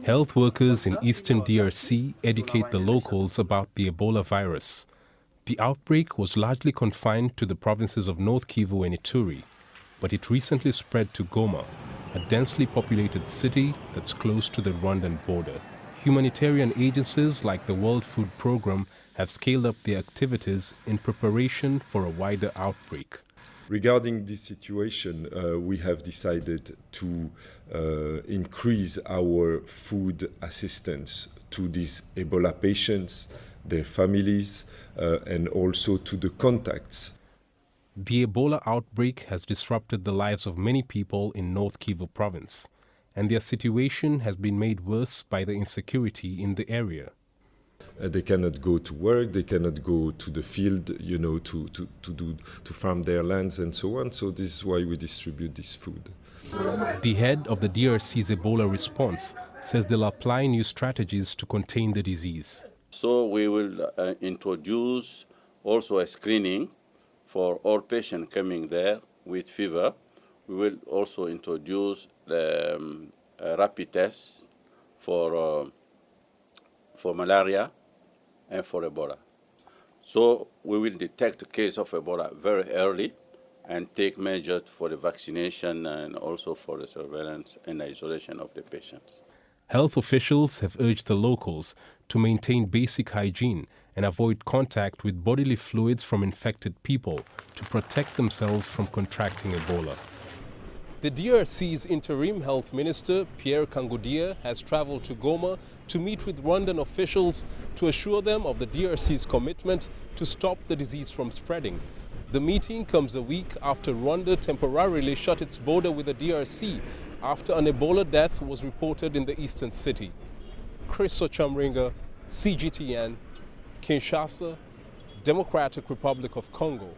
Health workers in eastern DRC educate the locals about the Ebola virus. The outbreak was largely confined to the provinces of North Kivu and Ituri, but it recently spread to Goma, a densely populated city that's close to the Rwandan border. Humanitarian agencies like the World Food Programme have scaled up their activities in preparation for a wider outbreak. Regarding this situation, we have decided to increase our food assistance to these Ebola patients, their families, and also to the contacts. The Ebola outbreak has disrupted the lives of many people in North Kivu province, and their situation has been made worse by the insecurity in the area. They cannot go to work, they cannot go to the field, to farm their lands and so on. So this is why we distribute this food. The head of the DRC's Ebola response says they'll apply new strategies to contain the disease. So we will introduce also a screening for all patients coming there with fever. We will also introduce the rapid tests for malaria and for Ebola. So we will detect the case of Ebola very early and take measures for the vaccination and also for the surveillance and isolation of the patients. Health officials have urged the locals to maintain basic hygiene and avoid contact with bodily fluids from infected people to protect themselves from contracting Ebola. The DRC's interim health minister, Pierre Kangodia, has traveled to Goma to meet with Rwandan officials to assure them of the DRC's commitment to stop the disease from spreading. The meeting comes a week after Rwanda temporarily shut its border with the DRC after an Ebola death was reported in the eastern city. Chris Ochamringa, CGTN, Kinshasa, Democratic Republic of Congo.